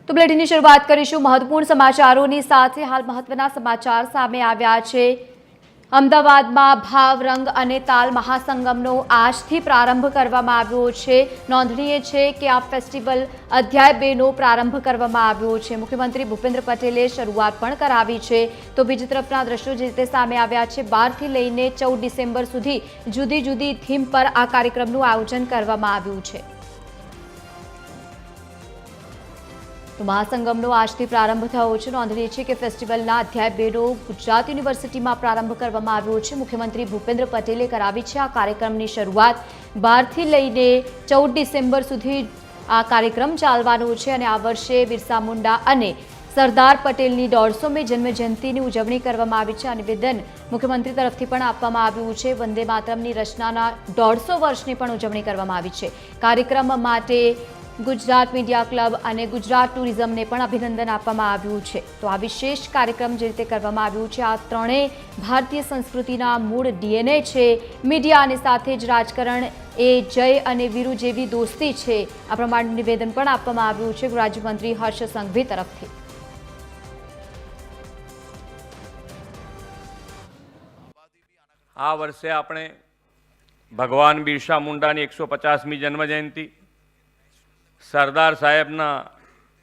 તો બુલેટિનની શરૂઆત કરીશું મહત્વપૂર્ણ સમાચારોની સાથે। હાલ મહત્વના સમાચાર સામે આવ્યા છે। અમદાવાદમાં ભાવ રંગ અને તાલ મહાસંગમનો આજથી પ્રારંભ કરવામાં આવ્યો છે। નોંધનીય છે કે આ ફેસ્ટિવલ અધ્યાય 2નો પ્રારંભ કરવામાં આવ્યો છે। મુખ્યમંત્રી ભૂપેન્દ્ર પટેલે શરૂઆત પણ કરાવી છે। તો બીજી તરફના દ્રશ્યો જે રીતે સામે આવ્યા છે, 12થી લઈને 14 ડિસેમ્બર સુધી જુદી જુદી થીમ પર આ કાર્યક્રમનું આયોજન કરવામાં આવ્યું છે। તો મહાસંગમનો આજથી પ્રારંભ થયો છે। નોંધનીય છે કે ફેસ્ટિવલના અધ્યાય 2નો ગુજરાત યુનિવર્સિટીમાં પ્રારંભ કરવામાં આવ્યો છે। મુખ્યમંત્રી ભૂપેન્દ્ર પટેલે કરાવી છે આ કાર્યક્રમની શરૂઆત। 12થી લઈને 14 ડિસેમ્બર સુધી આ કાર્યક્રમ ચાલવાનો છે અને આ વર્ષે બિરસા મુંડા અને સરદાર પટેલની 150મી જન્મજયંતિની ઉજવણી કરવામાં આવી છે। આ નિવેદન મુખ્યમંત્રી તરફથી પણ આપવામાં આવ્યું છે। વંદે માતરમની રચનાના 150 વર્ષની પણ ઉજવણી કરવામાં આવી છે। કાર્યક્રમ માટે ગુજરાત મીડિયા ક્લબ અને ગુજરાત ટુરિઝમને પણ અભિનંદન આપવામાં આવ્યું છે। તો આ વિશેષ કાર્યક્રમ જે રીતે કરવામાં આવ્યું છે, આ ત્રણેય ભારતીય સંસ્કૃતિના મૂળ ડીએનએ છે। મીડિયા અને સાથે જ રાજકારણ એ જય અને વીરુ જેવી દોસ્તી છે, આ પ્રમાણેનું નિવેદન પણ આપવામાં આવ્યું છે ગૃહરાજ્યમંત્રી હર્ષ સંઘવી તરફથી। આ વર્ષે આપણે ભગવાન બિરસા મુંડાની 150મી જન્મજયંતિ, સરદાર સાહેબના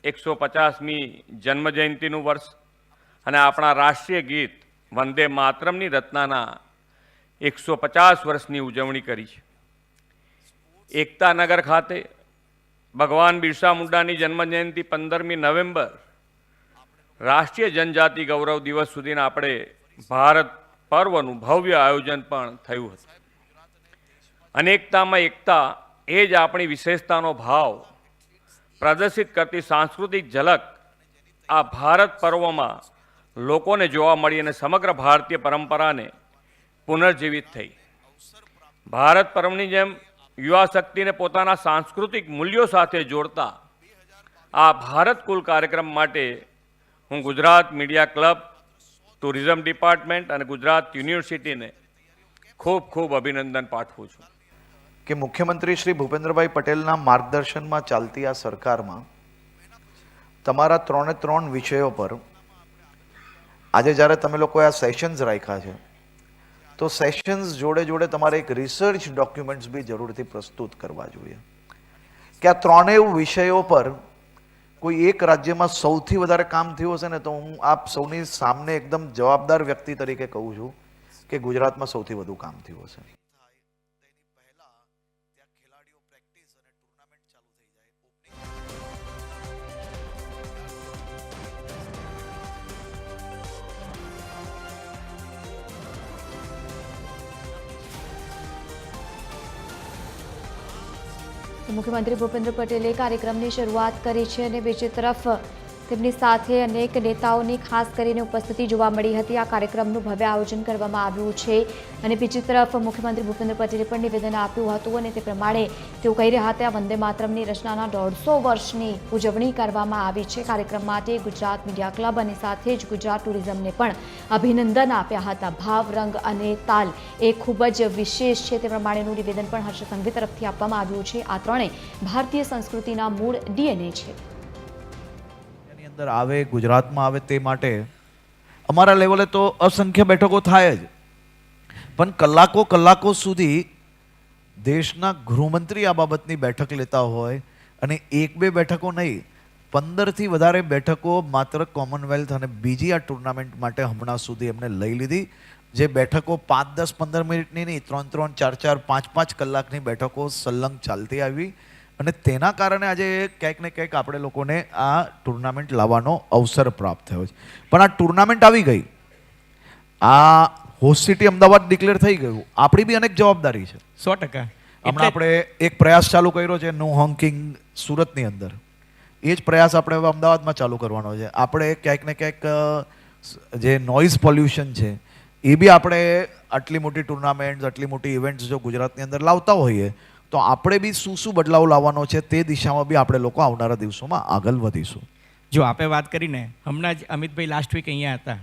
150મી જન્મજયંતિનું વર્ષ અને આપણા રાષ્ટ્રીય ગીત વંદે માતરમની રચનાના 150 વર્ષની ઉજવણી કરી છે। એકતાનગર ખાતે ભગવાન બિરસા મુંડાની જન્મજયંતિ 15મી નવેમ્બર રાષ્ટ્રીય જનજાતિ ગૌરવ દિવસ સુધીના આપણે ભારત પર્વનું ભવ્ય આયોજન પણ થયું હતું। અનેકતામાં એકતા એ જ આપણી વિશેષતાનો ભાવ પ્રદર્શિત કરતી સાંસ્કૃતિક ઝલક આ ભારત પર્વમાં લોકોને જોવા મળી અને સમગ્ર ભારતીય પરંપરાને પુનર્જીવિત થઈ। ભારત પર્વની જેમ યુવા શક્તિને પોતાના સાંસ્કૃતિક મૂલ્યો સાથે જોડતા આ ભારત કુલ કાર્યક્રમ માટે હું Gujarat media club, tourism department અને ગુજરાત યુનિવર્સિટીને ખૂબ ખૂબ અભિનંદન પાઠવું છું કે મુખ્યમંત્રી શ્રી ભૂપેન્દ્રભાઈ પટેલના માર્ગદર્શનમાં ચાલતી આ સરકારમાં તમારા 3 વિષયો પર આજે જ્યારે તમે લોકોએ આ સેશન્સ રાખ્યા છે, તો સેશન્સ જોડે જોડે તમારે એક રિસર્ચ ડોક્યુમેન્ટ્સ બી જરૂરથી પ્રસ્તુત કરવા જોઈએ કે આ 3 વિષયો પર કોઈ એક રાજ્યમાં સૌથી વધારે કામ થયું હશે ને, તો હું આપ સૌની સામે એકદમ જવાબદાર વ્યક્તિ તરીકે કહું છું કે ગુજરાતમાં સૌથી વધુ કામ થયું હશે। મુખ્યમંત્રી ભૂપેન્દ્ર પટેલે કાર્યક્રમની શરૂઆત કરી છે અને બીજી તરફ તેમની સાથે અનેક નેતાઓની ખાસ કરીને ઉપસ્થિતિ જોવા મળી હતી। આ કાર્યક્રમનું ભવ્ય આયોજન કરવામાં આવ્યું છે અને બીજી તરફ મુખ્યમંત્રી ભૂપેન્દ્ર પટેલે પણ નિવેદન આપ્યું હતું અને તે પ્રમાણે તેઓ કહી રહ્યા હતા વંદે માતરમની રચનાના 150 વર્ષની ઉજવણી કરવામાં આવી છે। કાર્યક્રમ માટે ગુજરાત મીડિયા ક્લબ અને સાથે જ ગુજરાત ટુરિઝમને પણ અભિનંદન આપ્યા હતા। ભાવ રંગ અને તાલ એ ખૂબ જ વિશેષ છે, તે પ્રમાણેનું નિવેદન પણ હર્ષ સંઘવી તરફથી આપવામાં આવ્યું છે। આ ત્રણેય ભારતીય સંસ્કૃતિના મૂળ ડીએનએ છે। અંદર આવે, ગુજરાતમાં આવે, તે માટે અમારા લેવલે તો અસંખ્ય બેઠકો થાય જ, પણ કલાકો સુધી દેશના ગૃહમંત્રી આ બાબતની બેઠક લેતા હોય અને 1-2 બેઠકો નહીં, 15થી વધારે બેઠકો માત્ર કોમનવેલ્થ અને બીજી આ ટુર્નામેન્ટ માટે હમણાં સુધી એમને લઈ લીધી। જે બેઠકો 5, 10, 15 મિનિટની નહીં, 3, 4, 5 કલાકની બેઠકો સલંગ ચાલતી આવી અને તેના કારણે આજે ક્યાંક ને ક્યાંક આપણે લોકોને આ ટુર્નામેન્ટ લાવવાનો અવસર પ્રાપ્ત થયો છે। પણ આ ટુર્નામેન્ટ આવી ગઈ, આ હોસ્ટ સિટી અમદાવાદ ડિક્લેર થઈ ગયું, આપણી બી અનેક જવાબદારી છે। 100%। હમણાં આપણે એક પ્રયાસ ચાલુ કર્યો છે નો હોંકિંગ સુરતની અંદર, એ જ પ્રયાસ આપણે હવે અમદાવાદમાં ચાલુ કરવાનો છે। આપણે ક્યાંક ને ક્યાંક જે નોઇઝ પોલ્યુશન છે એ બી આપણે આટલી મોટી ટુર્નામેન્ટ, આટલી મોટી ઇવેન્ટ્સ જો ગુજરાતની અંદર લાવતા હોઈએ તો આપણે બી શું બદલાવ લાવવાનો છે તે દિશામાં બી આપણે લોકો આવનારા દિવસોમાં આગળ વધીશું। જો આપણે વાત કરીને હમણાં જ અમિતભાઈ લાસ્ટ વીક અહીંયા હતા,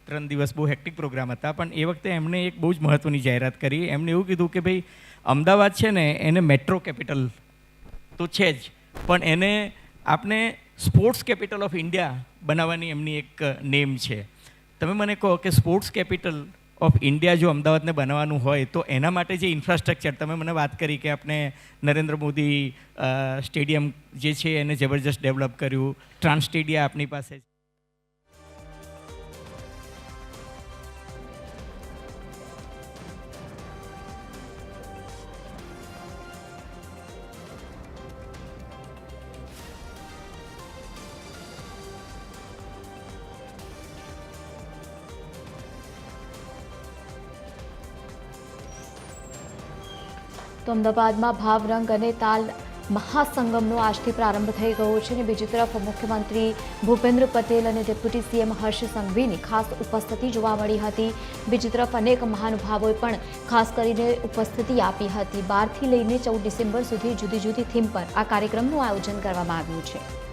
3 દિવસ બહુ હેક્ટિક પ્રોગ્રામ હતા, પણ એ વખતે એમણે એક બહુ જ મહત્ત્વની જાહેરાત કરી। એમણે એવું કીધું કે ભાઈ અમદાવાદ છે ને એને મેટ્રો કેપિટલ તો છે જ, પણ એને આપણે સ્પોર્ટ્સ કેપિટલ ઓફ ઇન્ડિયા બનાવવાની એમની એક નેમ છે. તમે મને કહો કે સ્પોર્ટ્સ કેપિટલ ઓફ ઇન્ડિયા જો અમદાવાદને બનાવવાનું હોય તો એના માટે જે ઇન્ફ્રાસ્ટ્રક્ચર તમે મને વાત કરી કે આપણે નરેન્દ્ર મોદી સ્ટેડિયમ જે છે એને જબરજસ્ત ડેવલપ કર્યું, ટ્રાન્સ સ્ટેડિયા આપણી પાસે છે. તો અમદાવાદમાં ભાવ રંગ અને તાલ મહાસંગમનો આજથી પ્રારંભ થઈ ગયો છે અને બીજી તરફ મુખ્યમંત્રી ભૂપેન્દ્ર પટેલ અને ડેપ્યુટી સીએમ હર્ષ સંઘવીની ખાસ ઉપસ્થિતિ જોવા મળી હતી. બીજી તરફ અનેક મહાનુભાવોએ પણ ખાસ કરીને ઉપસ્થિતિ આપી હતી. 12થી લઈને 14 ડિસેમ્બર સુધી જુદી જુદી થીમ પર આ કાર્યક્રમનું આયોજન કરવામાં આવ્યું છે.